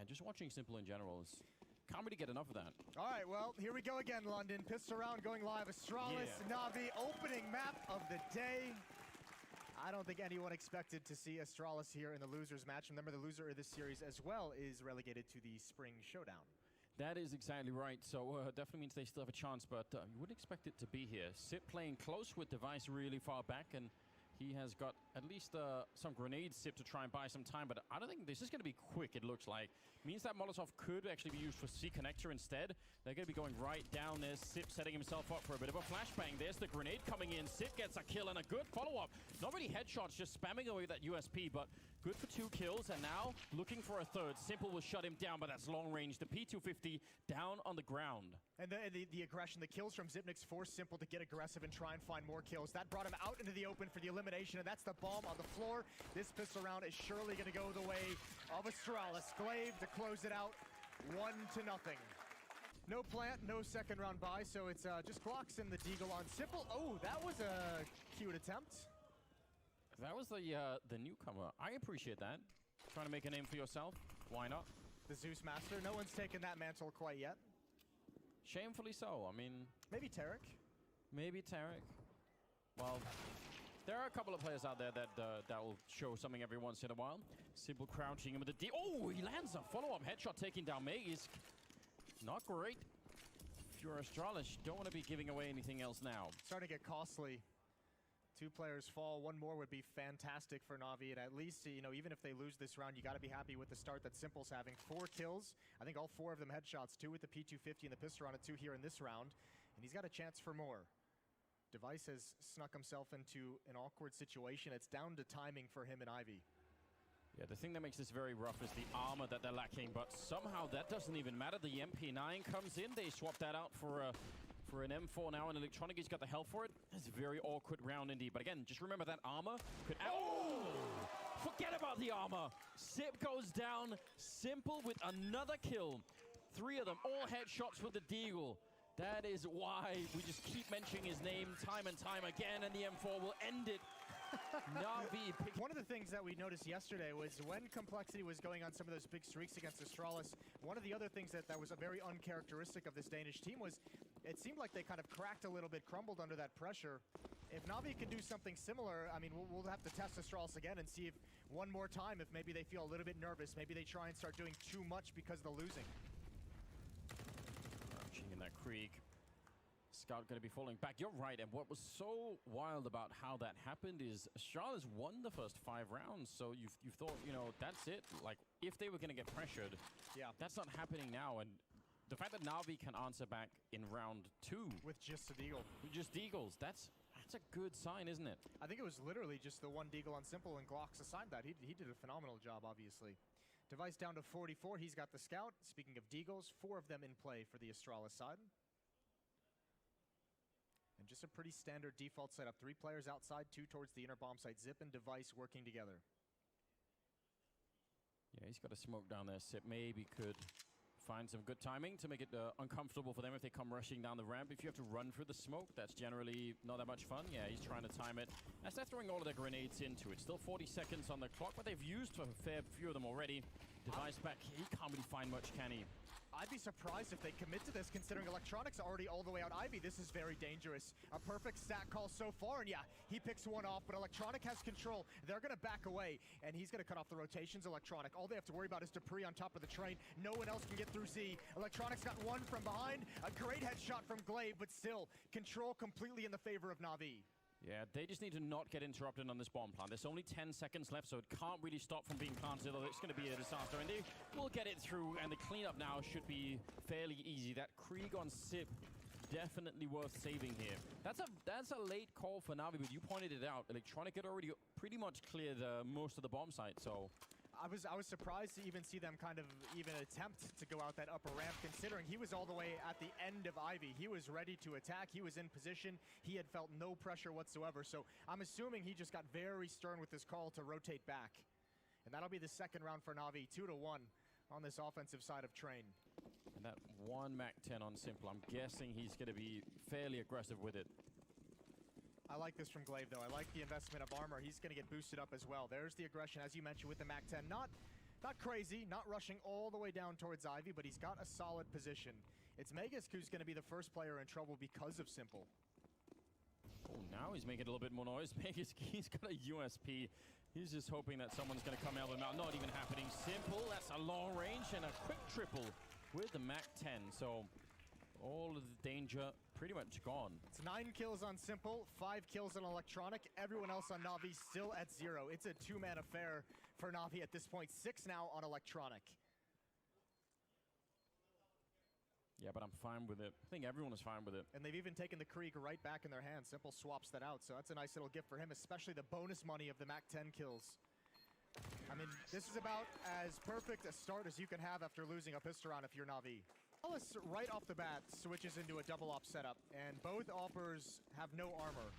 just watching Simple in general is... Can't really get enough of that. All right, well, here we go again, London. Pistol round going live. Astralis, NAVI, opening map of the day. I don't think anyone expected to see Astralis here in the losers match. Remember, the loser of this series as well is relegated to the Spring Showdown. That is exactly right. So definitely means they still have a chance, but you wouldn't expect it to be here. Sip playing close with Device really far back, and he has got at least some grenades, Sip, to try and buy some time, but I don't think this is going to be quick, it looks like. Means that Molotov could actually be used for C-Connector instead. They're going to be going right down there. Sip setting himself up for a bit of a flashbang. There's the grenade coming in. Sip gets a kill and a good follow-up. Not really headshots, just spamming away that USP, but good for 2 kills, and now looking for a third. Simple will shut him down, but that's long range. The P250 down on the ground. And the aggression, the kills from Zipnik's forced Simple to get aggressive and try and find more kills. That brought him out into the open for the elimination, and that's the bomb on the floor. This pistol round is surely going to go the way of Astralis. Glaive to close it out, 1-0. No plant, no second round buy, so it's just Glocks and the Deagle on Simple. Oh, that was a cute attempt. That was the newcomer. I appreciate that. Trying to make a name for yourself. Why not? The Zeus Master. No one's taken that mantle quite yet. Shamefully so. I mean... Maybe Tarek. Maybe Tarek. Well, there are a couple of players out there that that will show something every once in a while. Simple crouching him with the D. Oh, he lands a follow-up headshot taking down Maze. Not great. If you're Astralis, you don't want to be giving away anything else now. Starting to get costly. 2 players fall. 1 more would be fantastic for Navi, and at least, you know, even if they lose this round, you got to be happy with the start that Simple's having. 4 kills. I think all 4 of them headshots. 2 with the P250 and the pistol round, and 2 here in this round. And he's got a chance for more. Device has snuck himself into an awkward situation. It's down to timing for him and Ivy. Yeah, the thing that makes this very rough is the armor that they're lacking, but somehow that doesn't even matter. The MP9 comes in. They swap that out for an M4 now, and Electronic has got the health for it. It's a very awkward round indeed. But again, just remember that armor could... Oh! Forget about the armor! Sip goes down. Simple with another kill. 3 of them, all headshots with the Deagle. That is why we just keep mentioning his name time and time again, and the M4 will end it. Navi. One of the things that we noticed yesterday was when Complexity was going on some of those big streaks against Astralis, one of the other things that was a very uncharacteristic of this Danish team was it seemed like they kind of cracked a little bit, crumbled under that pressure. If Navi can do something similar, I mean, we'll have to test Astralis again and see if one more time, if maybe they feel a little bit nervous, maybe they try and start doing too much because of the losing. In that Krieg. Scout going to be falling back. You're right, and what was so wild about how that happened is Astralis won the first 5 rounds, so you thought, you know, that's it. Like, if they were going to get pressured, yeah, that's not happening now, and the fact that Navi can answer back in round 2 with just a Deagle. With just Deagles, that's a good sign, isn't it? I think it was literally just the 1 Deagle on Simple, and Glocks assigned that. He did a phenomenal job, obviously. Device down to 44. He's got the Scout. Speaking of Deagles, 4 of them in play for the Astralis side. And just a pretty standard default setup. 3 players outside, 2 towards the inner bomb site. Zip and Device working together. Yeah, he's got a smoke down there. Sip maybe could find some good timing to make it uncomfortable for them if they come rushing down the ramp. If you have to run through the smoke, that's generally not that much fun. Yeah, he's trying to time it. As they're throwing all of their grenades into it. Still 40 seconds on the clock, but they've used a fair few of them already. Device back. He can't really find much, can he? I'd be surprised if they commit to this, considering Electronics are already all the way out Ivy. This is very dangerous. A perfect stat call so far, and yeah, he picks one off, but Electronic has control. They're going to back away, and he's going to cut off the rotations. Electronic, all they have to worry about is Dupree on top of the train. No one else can get through Z. Electronic's got 1 from behind. A great headshot from Glaive, but still, control completely in the favor of Navi. Yeah, they just need to not get interrupted on this bomb plant. There's only 10 seconds left, so it can't really stop from being planted, or it's going to be a disaster. And they will get it through, and the cleanup now should be fairly easy. That Krieg on Sip, definitely worth saving here. That's a late call for Navi, but you pointed it out. Electronic had already pretty much cleared most of the bomb site, so... I was surprised to even see them kind of even attempt to go out that upper ramp, considering he was all the way at the end of Ivy. He was ready to attack. He was in position. He had felt no pressure whatsoever. So I'm assuming he just got very stern with this call to rotate back. And that'll be the second round for Navi, 2-1 on this offensive side of Train. And that 1 MAC-10 on Simple, I'm guessing he's going to be fairly aggressive with it. I like this from Glaive, though. I like the investment of armor. He's going to get boosted up as well. There's the aggression, as you mentioned, with the MAC-10. Not Not crazy, not rushing all the way down towards Ivy, but he's got a solid position. It's Magisk who's going to be the first player in trouble because of Simple. Oh, now he's making a little bit more noise. Magisk, he's got a USP. He's just hoping that someone's going to come out of him out. Not even happening. Simple, that's a long range and a quick triple with the MAC-10. So all of the danger pretty much gone. It's 9 kills on Simple, 5 kills on Electronic. Everyone else on Navi still at 0. It's a two-man affair for Navi at this point. 6 now on Electronic. Yeah, but I'm fine with it. I think everyone is fine with it. And they've even taken the Krieg right back in their hands. Simple swaps that out, so that's a nice little gift for him, especially the bonus money of the MAC-10 kills. I mean, this is about as perfect a start as you can have after losing a Pisteron if you're Navi. ASTRALIS right off the bat switches into a double op setup, and both oppers have no armor.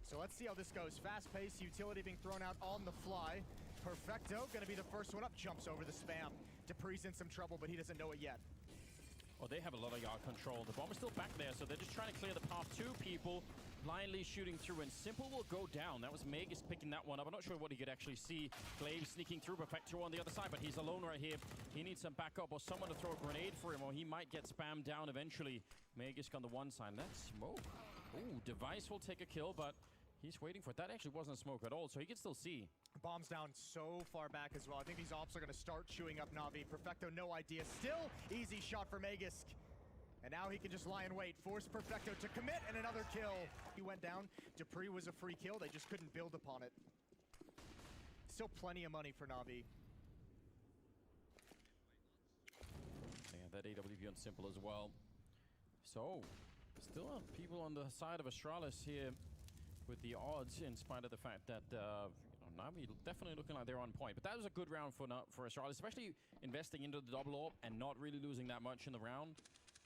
So let's see how this goes. Fast-paced, utility being thrown out on the fly. Perfecto gonna be the first one up, jumps over the spam. Dupree's in some trouble, but he doesn't know it yet. Oh, they have a lot of yard control. The bomb is still back there, so they're just trying to clear the path. 2 people blindly shooting through, and Simple will go down. That was Magisk picking that one up. I'm not sure what he could actually see. Glaive sneaking through, Perfecto on the other side, but he's alone right here. He needs some backup or someone to throw a grenade for him, or he might get spammed down eventually. Magisk on the one side. That's smoke. Ooh, Device will take a kill, but he's waiting for it. That actually wasn't smoke at all, so he can still see. Bomb's down so far back as well. I think these ops are going to start chewing up Navi. Perfecto, no idea. Still, easy shot for Magisk. And now he can just lie in wait, force Perfecto to commit, and another kill. He went down. Dupree was a free kill. They just couldn't build upon it. Still plenty of money for Navi. Yeah, that AWP on Simple as well. So, still people on the side of Astralis here with the odds, in spite of the fact that Navi definitely looking like they're on point. But that was a good round for Astralis, especially investing into the double AWP and not really losing that much in the round.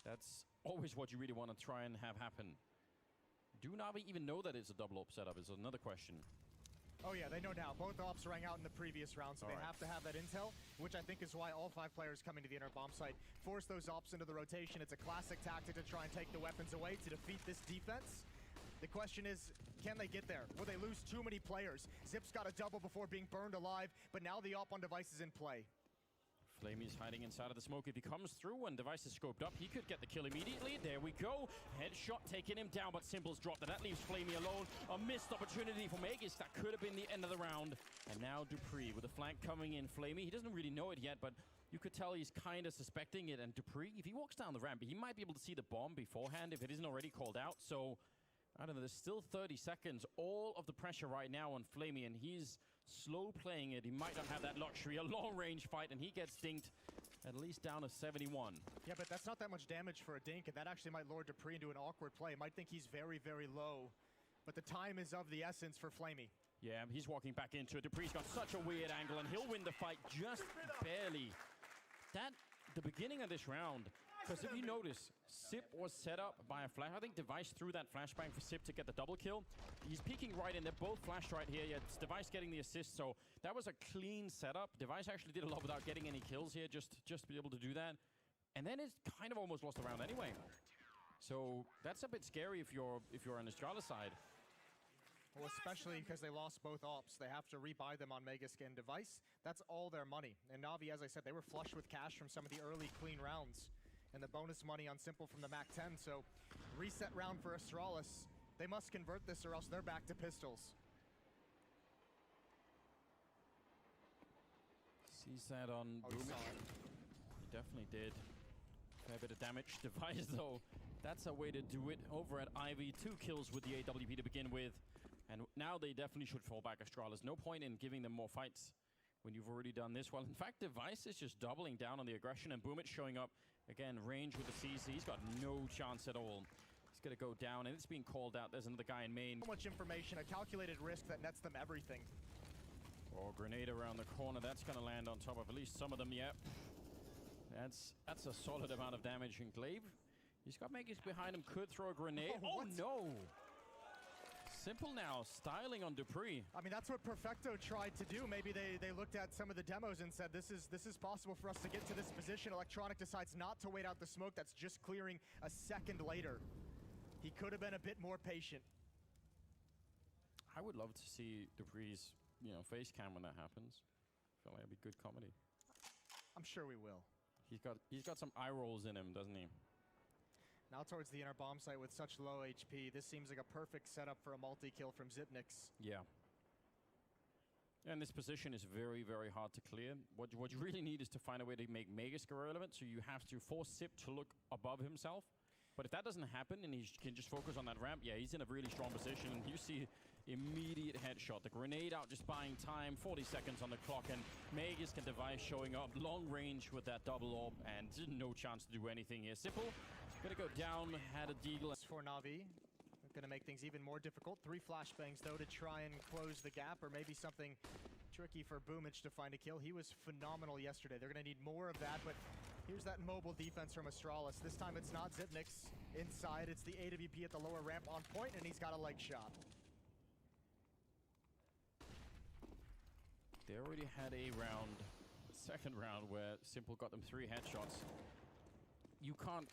That's always what you really want to try and have happen. Do Navi even know that it's a double AWP setup is another question. Oh yeah, they know now. Both ops rang out in the previous round, so they have to have that intel, which I think is why all 5 players coming to the inner bomb site force those ops into the rotation. It's a classic tactic to try and take the weapons away to defeat this defense. The question is, can they get there? Will they lose too many players? Zip's got a double before being burned alive, but now the op on Device is in play. Flamey's hiding inside of the smoke. If he comes through when Device is scoped up, he could get the kill immediately. There we go. Headshot taking him down, but Simple's dropped it. That leaves Flamey alone. A missed opportunity for Magisk. That could have been the end of the round. And now Dupree with the flank coming in. Flamey, he doesn't really know it yet, but you could tell he's kind of suspecting it. And Dupree, if he walks down the ramp, he might be able to see the bomb beforehand if it isn't already called out. So, I don't know, there's still 30 seconds. All of the pressure right now on Flamey, and he's slow playing it. He might not have that luxury. A long-range fight, and he gets dinked at least down to 71. Yeah, but that's not that much damage for a dink, and that actually might lure Dupree into an awkward play. Might think he's very, very low, but the time is of the essence for Flamey. Yeah, he's walking back into it. Dupree's got such a weird angle, and he'll win the fight just barely. The beginning of this round, because if you notice, Sip was set up by a flash. I think Device threw that flashbang for Sip to get the double kill. He's peeking right in. They're both flashed right here. Yeah, it's Device getting the assist, so that was a clean setup. Device actually did a lot without getting any kills here, just to be able to do that. And then it's kind of almost lost the round anyway. So that's a bit scary if you're on the Astralis side. Well, especially because they lost both ops. They have to rebuy them on Magisk and Device. That's all their money. And Navi, as I said, they were flush with cash from some of the early clean rounds. And the bonus money on Simple from the MAC-10. So, reset round for Astralis. They must convert this or else they're back to pistols. Sees that on Boomich. He definitely did. Fair bit of damage. Device, though, that's a way to do it. Over at Ivy, 2 kills with the AWP to begin with. And now they definitely should fall back, Astralis. No point in giving them more fights when you've already done this well. In fact, Device is just doubling down on the aggression, and Boomich showing up. Again, range with the CC. He's got no chance at all. He's going to go down, and it's being called out. There's another guy in main. So much information, a calculated risk that nets them everything. Oh, grenade around the corner. That's going to land on top of at least some of them, yep. That's a solid amount of damage. And Glaive, he's got Magisk behind him, could throw a grenade. Oh no! Simple now, styling on Dupree. I mean, that's what Perfecto tried to do. Maybe they looked at some of the demos and said, this is possible for us to get to this position. Electronic decides not to wait out the smoke. That's just clearing a second later. He could have been a bit more patient. I would love to see Dupree's, face cam when that happens. I feel like it'd be good comedy. sure we will. He's got some eye rolls in him, doesn't he? Now towards the inner bomb site with such low HP, this seems like a perfect setup for a multi-kill from Xyp9x. Yeah. And this position is very, very hard to clear. What you really need is to find a way to make Magisk irrelevant, so you have to force Sip to look above himself. But if that doesn't happen and he can just focus on that ramp, yeah, he's in a really strong position. And you see immediate headshot. The grenade out just buying time, 40 seconds on the clock, and Magisk and Device showing up long range with that double orb, and no chance to do anything here. Simple, gonna go down, had a deagle. For NAVI, gonna make things even more difficult. 3 flashbangs though to try and close the gap, or maybe something tricky for Boomich to find a kill. He was phenomenal yesterday. They're gonna need more of that, but here's that mobile defense from ASTRALIS. This time it's not Xyp9x inside, it's the AWP at the lower ramp on point, and he's got a leg shot. They already had a round, the second round, where Simple got them 3 headshots. You can't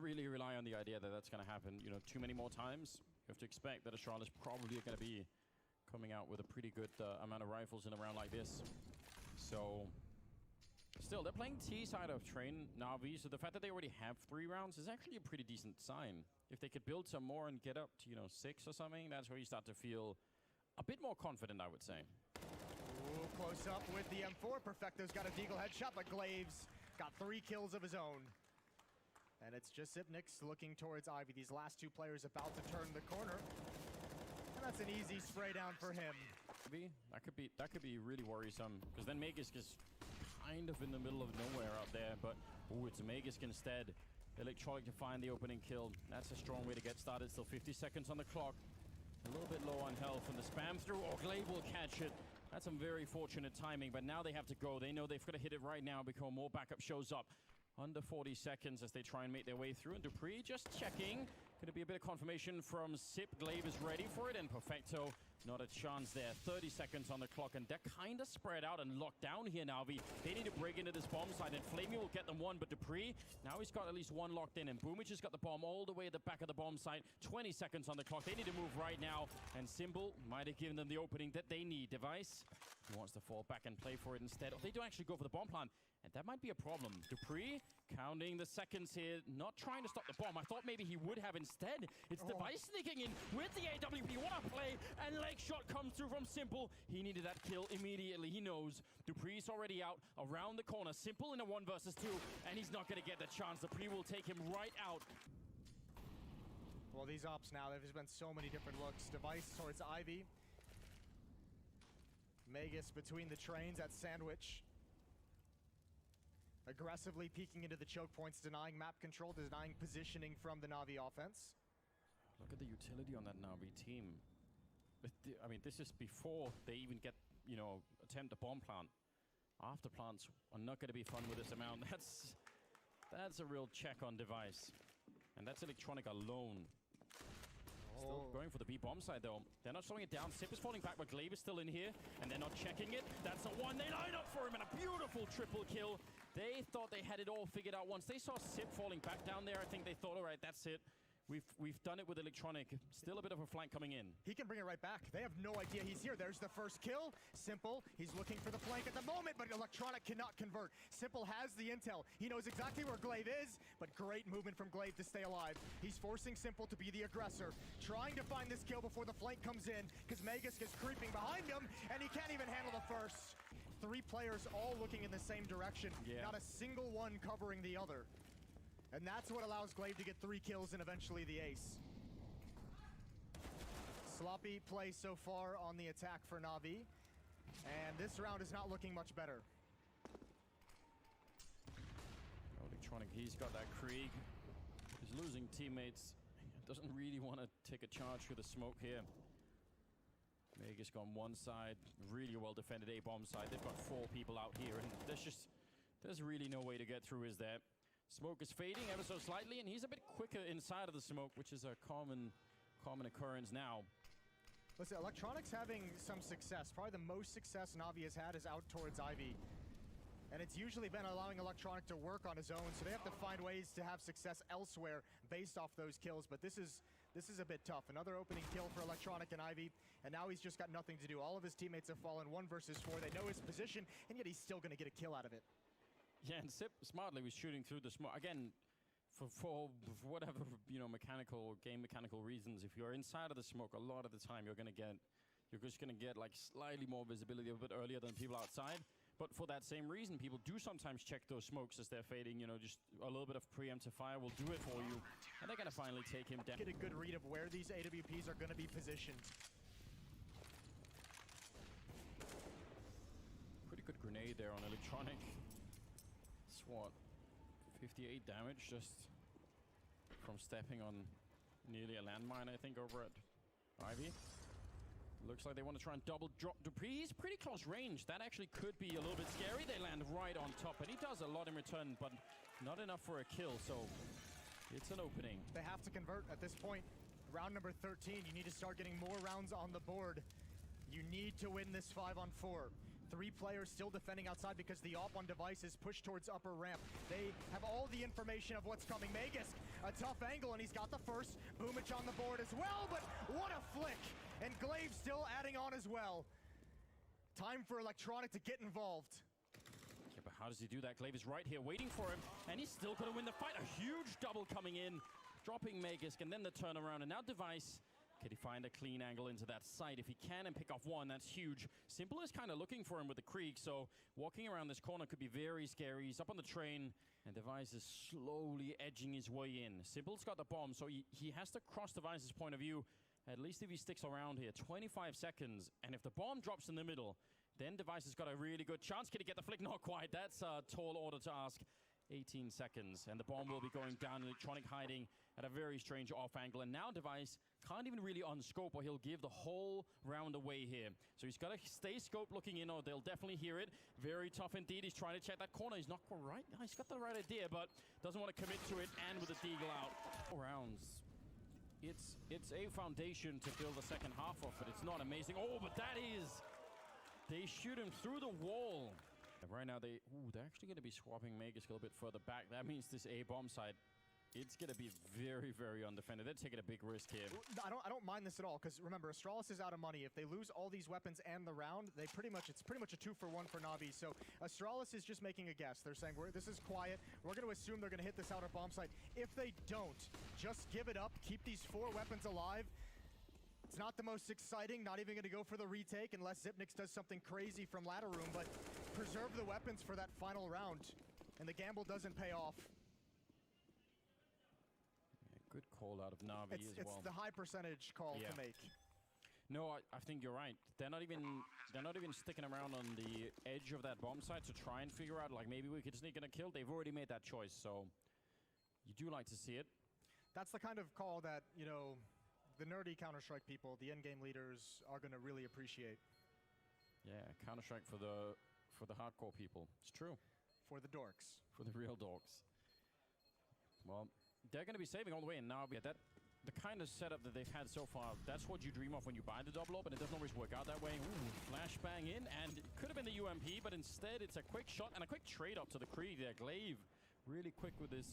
really rely on the idea that that's going to happen, you know, too many more times. You have to expect that ASTRALIS probably are going to be coming out with a pretty good amount of rifles in a round like this. So, still, they're playing T side of Train NAVI, so the fact that they already have 3 rounds is actually a pretty decent sign. If they could build some more and get up to, you know, 6 or something, that's where you start to feel a bit more confident, I would say. Ooh, close up with the M4. Perfecto's got a deagle headshot, but Glaves got 3 kills of his own. And it's just Xyp9x looking towards Ivy. These last 2 players about to turn the corner. And that's an easy spray down for him. That could be really worrisome, because then Magisk is kind of in the middle of nowhere out there, but ooh, it's Magisk instead. Electronic to find the opening kill. That's a strong way to get started. Still 50 seconds on the clock. A little bit low on health, and the spam through, or Glaive will catch it. That's some very fortunate timing, but now they have to go. They know they've got to hit it right now because more backup shows up. Under 40 seconds as they try and make their way through, and Dupree just checking. Gonna be a bit of confirmation from Sip. Glaive is ready for it, and Perfecto, not a chance there. 30 seconds on the clock, and they're kind of spread out and locked down here, NAVI. They need to break into this bomb site, and Flamey will get them 1, but Dupree, now he's got at least 1 locked in, and Boomich has got the bomb all the way at the back of the bomb site. 20 seconds on the clock. They need to move right now, and Symbol might have given them the opening that they need. Device, he wants to fall back and play for it instead. Or they don't actually go for the bomb plant, and that might be a problem. Dupree, counting the seconds here, not trying to stop the bomb. I thought maybe he would have instead. It's Device sneaking in with the AWP. What a play, and leg shot comes through from Simple. He needed that kill immediately. He knows Dupree's already out around the corner. Simple in a 1 versus 2, and he's not going to get the chance. Dupree will take him right out. Well, these ops now, there's been so many different looks. Device towards Ivy. Magisk between the trains at Sandwich. Aggressively peeking into the choke points, denying map control, denying positioning from the NAVI offense. Look at the utility on that NAVI team. I mean, this is before they even get, you know, attempt a bomb plant. After plants are not going to be fun with this amount. That's a real check on Device. And that's Electronic alone. Still going for the B bomb side though. They're not slowing it down. Sip is falling back, but Glaive is still in here, and they're not checking it. That's the one. They line up for him, and a beautiful triple kill. They thought they had it all figured out. Once they saw Sip falling back down there, I think they thought, all right, that's it. We've done it with Electronic. Still a bit of a flank coming in. He can bring it right back. They have no idea he's here. There's the first kill. Simple, he's looking for the flank at the moment, but Electronic cannot convert. Simple has the intel. He knows exactly where Glaive is, but great movement from Glaive to stay alive. He's forcing Simple to be the aggressor, trying to find this kill before the flank comes in, because Magisk is creeping behind him, and he can't even handle the first. 3 players all looking in the same direction. Yeah. Not a single one covering the other. And that's what allows Glaive to get 3 kills and eventually the ace. Sloppy play so far on the attack for NAVI. And this round is not looking much better. Electronic, he's got that Krieg. He's losing teammates. Doesn't really want to take a charge through the smoke here. Magisk on one side. Really well defended A bomb side. They've got 4 people out here, and there's really no way to get through, is there? Smoke is fading ever so slightly, and he's a bit quicker inside of the smoke, which is a common occurrence now. Listen, Electronic's having some success. Probably the most success NAVI has had is out towards Ivy. And it's usually been allowing Electronic to work on his own, so they have to find ways to have success elsewhere based off those kills, but this is a bit tough. Another opening kill for Electronic and Ivy, and now he's just got nothing to do. All of his teammates have fallen 1 versus 4. They know his position, and yet he's still going to get a kill out of it. Yeah, and Sip smartly was shooting through the smoke. Again, for whatever, you know, game mechanical reasons, if you're inside of the smoke, a lot of the time you're just gonna get like slightly more visibility a bit earlier than people outside. But for that same reason, people do sometimes check those smokes as they're fading. You know, just a little bit of preemptive fire will do it for you. And they're gonna finally take him down. Get a good read of where these AWPs are gonna be positioned. Pretty good grenade there on Electronic. SWAT. 58 damage just from stepping on nearly a landmine, I think, over at Ivy. Looks like they want to try and double drop Dupree. He's pretty close range. That actually could be a little bit scary. They land right on top, but he does a lot in return, but not enough for a kill, so it's an opening. They have to convert at this point. Round number 13, you need to start getting more rounds on the board. You need to win this 5-on-4. 3 players still defending outside because the op on device is pushed towards upper ramp. They have all the information of what's coming. Magisk, a tough angle, and he's got the first. Boomich on the board as well, but what a flick! And Glaive still adding on as well. Time for Electronic to get involved. Yeah, but how does he do that? Glaive is right here waiting for him, and he's still gonna win the fight. A huge double coming in, dropping Magisk, and then the turnaround, and now Device. Can he find a clean angle into that site? If he can and pick off one, that's huge. Simple is kind of looking for him with the Krieg, so walking around this corner could be very scary. He's up on the train, and Device is slowly edging his way in. Simple's got the bomb, so he has to cross Device's point of view, at least if he sticks around here. 25 seconds, and if the bomb drops in the middle, then Device has got a really good chance. Can he get the flick? Not quite. That's a tall order to ask. 18 seconds, and the bomb will be going down. Electronic hiding at a very strange off angle, and now Device can't even really unscope, or he'll give the whole round away here. So he's got to stay scope looking in, or they'll definitely hear it. Very tough indeed. He's trying to check that corner. He's not quite right. He's got the right idea, but doesn't want to commit to it, and with the deagle out. 4 rounds. It's a foundation to build the second half of, but it's not amazing. Oh, but that is... They shoot him through the wall. Right now, they're actually going to be swapping Magisk a little bit further back. That means this A-bomb side, it's going to be very, very undefended. They're taking a big risk here. I don't mind this at all, because remember, Astralis is out of money. If they lose all these weapons and the round, it's pretty much a 2-for-1 for Navi. So Astralis is just making a guess. They're saying, this is quiet. We're going to assume they're going to hit this outer bomb site. If they don't, just give it up. Keep these 4 weapons alive. It's not the most exciting, not even going to go for the retake unless Xyp9x does something crazy from ladder room, but preserve the weapons for that final round, and the gamble doesn't pay off. Yeah, good call out of Navi as well. It's the high percentage call to make. No, I think you're right. They're not even sticking around on the edge of that bomb site to try and figure out, like, maybe we could sneak in a kill. They've already made that choice, so you do like to see it. That's the kind of call that, you know, the nerdy Counter-Strike people, the in-game leaders, are going to really appreciate. Yeah, Counter-Strike for the hardcore people. It's true. For the dorks. For the real dorks. Well, they're going to be saving all the way in now. Yeah, the kind of setup that they've had so far, that's what you dream of when you buy the double up, but it doesn't always work out that way. Ooh, flashbang in, and it could have been the UMP, but instead it's a quick shot and a quick trade up to the Krieg there. Glaive really quick with this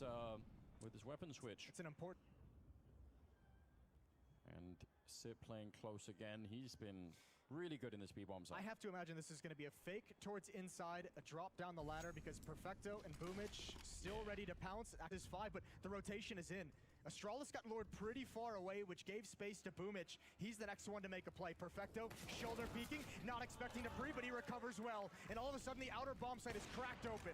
weapon switch. It's an important... And Sip playing close again. He's been really good in this B-bomb side. I have to imagine this is going to be a fake towards inside, a drop down the ladder, because Perfecto and Boomich still ready to pounce at this 5, but the rotation is in. Astralis got lured pretty far away, which gave space to Boomich. He's the next one to make a play. Perfecto, shoulder peeking, not expecting to pre, but he recovers well. And all of a sudden, the outer bomb site is cracked open.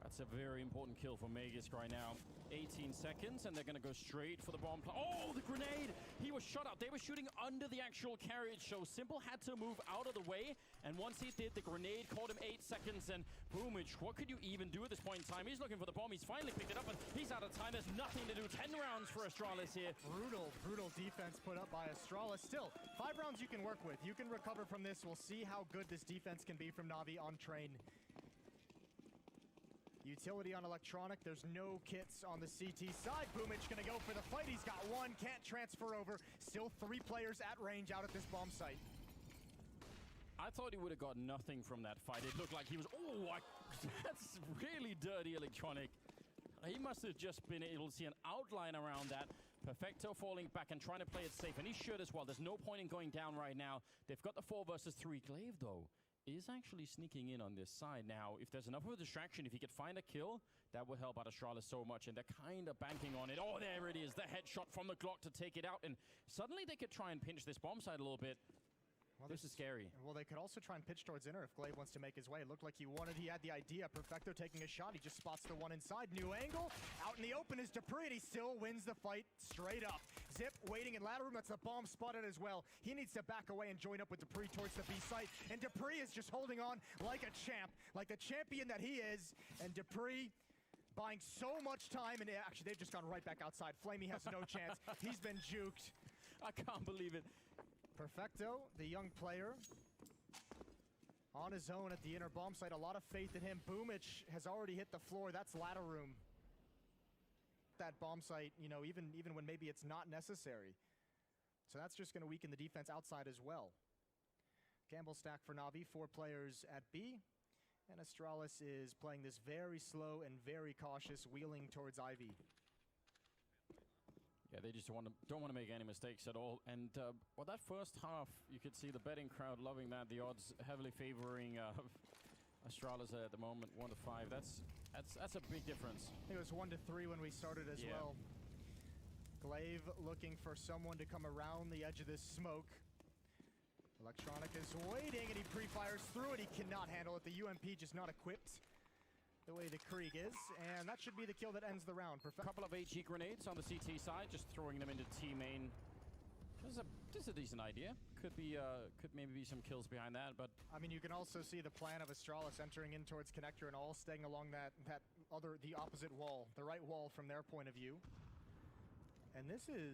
That's a very important kill for Magisk right now. 18 seconds, and they're going to go straight for the bomb. Oh, the grenade! He was shot out. They were shooting under the actual carriage, so Simple had to move out of the way. And once he did, the grenade caught him 8 seconds. And Boomich, what could you even do at this point in time? He's looking for the bomb. He's finally picked it up, and he's out of time. There's nothing to do. 10 rounds for Astralis here. Brutal defense put up by Astralis. Still, 5 rounds you can work with. You can recover from this. We'll see how good this defense can be from Navi on train. Utility on Electronic. There's no kits on the CT side. Boomich gonna go for the fight. He's got 1, can't transfer over. Still 3 players at range out at this bomb site. I thought he would have got nothing from that fight. It looked like he was, that's really dirty, Electronic. He must have just been able to see an outline around that. Perfecto falling back and trying to play it safe, and he should as well. There's no point in going down right now. They've got the 4 versus 3. Glaive, though, is actually sneaking in on this side. Now, if there's enough of a distraction, if he could find a kill, that would help out ASTRALIS so much, and they're kind of banking on it. Oh, there it is, the headshot from the Glock to take it out, and suddenly they could try and pinch this bomb site a little bit. Well, this is scary. Well, they could also try and pitch towards inner if Glaive wants to make his way. It looked like he had the idea. Perfecto taking a shot. He just spots the one inside. New angle. Out in the open is Dupree, and he still wins the fight straight up. Zip waiting in ladder room. That's a bomb spotted as well. He needs to back away and join up with Dupree towards the B site. And Dupree is just holding on like a champ, like the champion that he is. And Dupree buying so much time, and actually they've just gone right back outside. Flamey has no chance. He's been juked. I can't believe it. Perfecto, the young player, on his own at the inner bomb site. A lot of faith in him. Boomich has already hit the floor. That's ladder room. That bomb site, you know, even when maybe it's not necessary. So that's just going to weaken the defense outside as well. Gamble stack for NAVI, 4 players at B. And ASTRALIS is playing this very slow and very cautious, wheeling towards Ivy. Yeah, they just don't want to make any mistakes at all. And well, that first half, you could see the betting crowd loving that. The odds heavily favoring ASTRALIS at the moment, 1-5. That's a big difference. I think it was 1-3 when we started as well. Glaive looking for someone to come around the edge of this smoke. Electronic is waiting, and he pre-fires through it. He cannot handle it. The UMP just not equipped the way the Krieg is, and that should be the kill that ends the round. A couple of HE grenades on the CT side, just throwing them into T main. This is a decent idea. Could maybe be some kills behind that, but I mean, you can also see the plan of ASTRALIS entering in towards connector and all staying along the opposite wall, the right wall from their point of view. And this is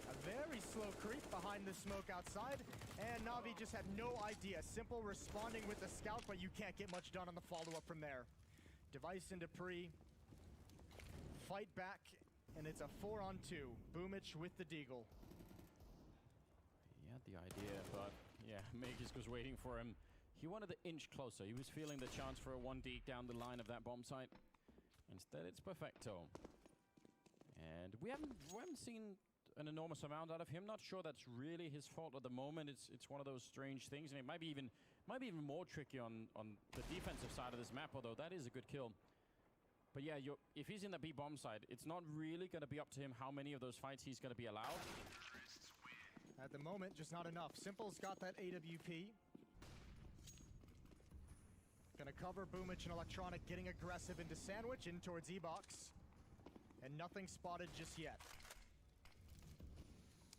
a very slow creep behind the smoke outside, and Navi just had no idea. Simple responding with the scout, but you can't get much done on the follow-up from there. Device into Pre. Fight back, and it's a 4-on-2. Boomich with the deagle. He had the idea, but yeah, Makis was waiting for him. He wanted to inch closer. He was feeling the chance for a 1D down the line of that bomb site. Instead, it's Perfecto. And we haven't seen an enormous amount out of him. Not sure that's really his fault at the moment. It's one of those strange things, and it might be even more tricky on the defensive side of this map, although that is a good kill. But yeah, if he's in the B bomb side, it's not really going to be up to him how many of those fights he's going to be allowed. At the moment, just not enough. Simple's got that AWP. Gonna cover Boomich and Electronic, getting aggressive into Sandwich, in towards E-Box. And nothing spotted just yet.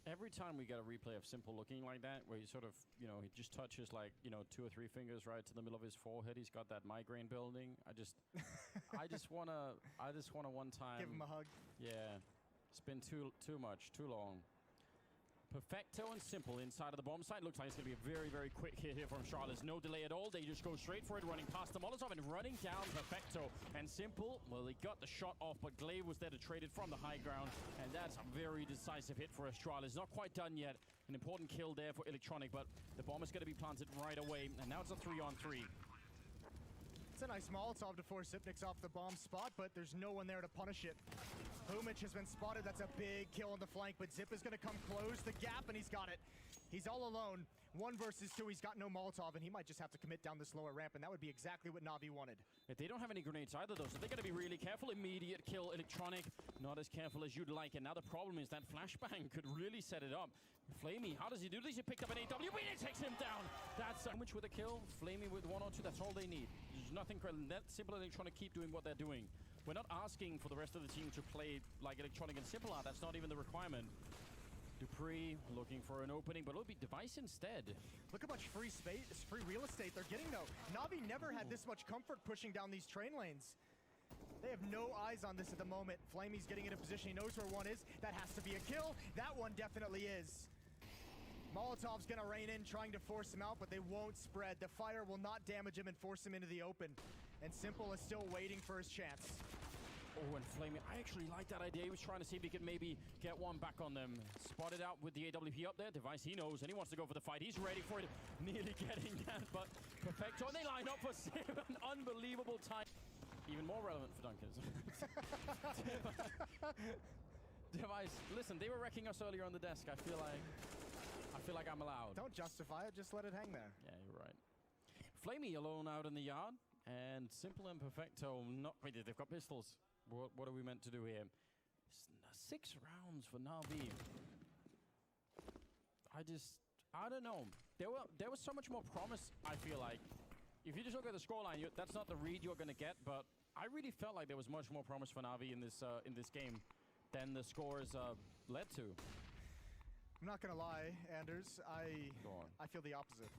Every time we get a replay of Simple looking like that, where he sort of, you know, he just touches like, you know, 2 or 3 fingers right to the middle of his forehead. He's got that migraine building. I just wanna one time give him a hug. Yeah, it's been too much, too long. Perfecto and Simple inside of the bomb site. Looks like it's going to be a very, very quick hit here from ASTRALIS. No delay at all. They just go straight for it, running past the Molotov and running down Perfecto. And Simple, well, he got the shot off, but Glaive was there to trade it from the high ground. And that's a very decisive hit for ASTRALIS. Not quite done yet. An important kill there for Electronic, but the bomb is going to be planted right away. And now it's a 3-on-3. It's a nice Molotov to force Zipniks off the bomb spot, but there's no one there to punish it. Boomich has been spotted. That's a big kill on the flank, but Zip is going to come close the gap, and he's got it. He's all alone. 1 versus 2. He's got no Molotov, and he might just have to commit down this lower ramp, and that would be exactly what Navi wanted. If they don't have any grenades either, though, so they're going to be really careful. Immediate kill, Electronic. Not as careful as you'd like, and now the problem is that flashbang could really set it up. Flamey, how does he do this? He picked up an AWP, and it takes him down. That's Sandwich with a kill. Flamey with 1 or 2. That's all they need. There's nothing credit. That Simple and Electronic keep doing what they're doing. We're not asking for the rest of the team to play like Electronic and Simple are. That's not even the requirement. Dupree looking for an opening, but it'll be Device instead. Look how much free space, free real estate they're getting, though. Navi never had this much comfort pushing down these train lanes. They have no eyes on this at the moment. Flamey's getting in a position. He knows where one is. That has to be a kill. That one definitely is. Molotov's gonna rain in, trying to force him out, but they won't spread. The fire will not damage him and force him into the open. And Simple is still waiting for his chance. Oh, and Flamey, I actually like that idea. He was trying to see if he could maybe get one back on them. Spotted out with the AWP up there. Device, he knows, and he wants to go for the fight. He's ready for it. Nearly getting that, but Perfecto. And they line up for an unbelievable time. Even more relevant for Dunkers. Device, listen, they were wrecking us earlier on the desk. I feel like I'm allowed. Don't justify it, just let it hang there. Yeah, you're right. Flamey alone out in the yard, and Simple and Perfecto not really. They've got pistols. What are we meant to do here? 6 rounds for NAVI. I don't know. There was so much more promise, I feel like. If you just look at the scoreline, that's not the read you're going to get, but I really felt like there was much more promise for NAVI in this game than the scores led to. I'm not going to lie, Anders. I feel the opposite.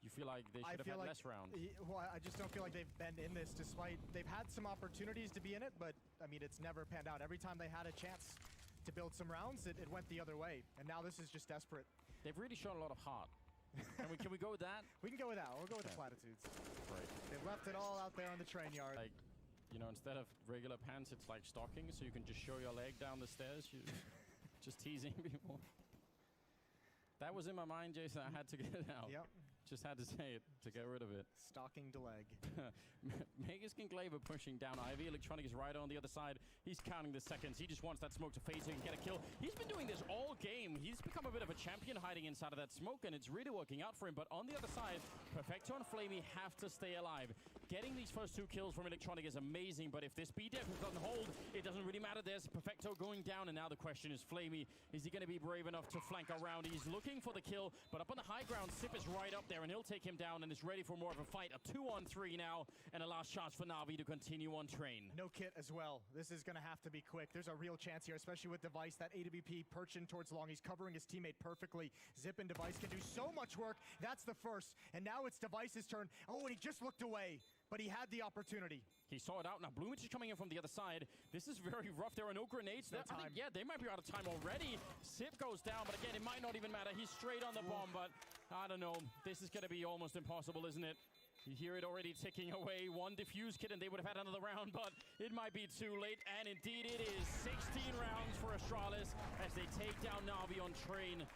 You feel like they should have had less rounds? Well, I just don't feel like they've been in this despite... They've had some opportunities to be in it, but, I mean, it's never panned out. Every time they had a chance to build some rounds, it went the other way. And now this is just desperate. They've really shown a lot of heart. Can we go with that? We can go with that. We'll go with the platitudes. Right. They've left it all out there on the train yard. Like, you know, instead of regular pants, it's like stockings, so you can just show your leg down the stairs. Just teasing people. That was in my mind, Jason. I had to get it out. Yep. Just had to say it to get rid of it. Stocking to leg. Magus and Glaber pushing down Ivy. Electronic is right on the other side. He's counting the seconds. He just wants that smoke to fade so he can get a kill. He's been doing this all game. He's become a bit of a champion hiding inside of that smoke, and it's really working out for him. But on the other side, Perfecto and Flamey have to stay alive. Getting these first 2 kills from Electronic is amazing, but if this B-Def doesn't hold, it doesn't really matter. There's Perfecto going down, and now the question is Flamey. Is he going to be brave enough to flank around? He's looking for the kill, but up on the high ground, Sip is right up there, and he'll take him down and is ready for more of a fight. A 2-on-3 now, and a last chance for NAVI to continue on train. No kit as well. This is going to have to be quick. There's a real chance here, especially with Device. That AWP perching towards long. He's covering his teammate perfectly. Zip and Device can do so much work. That's the first. And now it's Device's turn. Oh, and he just looked away. But he had the opportunity. He saw it out. Now Bloomich is coming in from the other side. This is very rough. There are no grenades. No I think, yeah, they might be out of time already. Sip goes down, but again, it might not even matter. He's straight on the bomb, but I don't know. This is going to be almost impossible, isn't it? You hear it already ticking away. 1 defuse kit, and they would have had another round, but it might be too late. And indeed it is. 16 rounds for Astralis as they take down NAVI on train.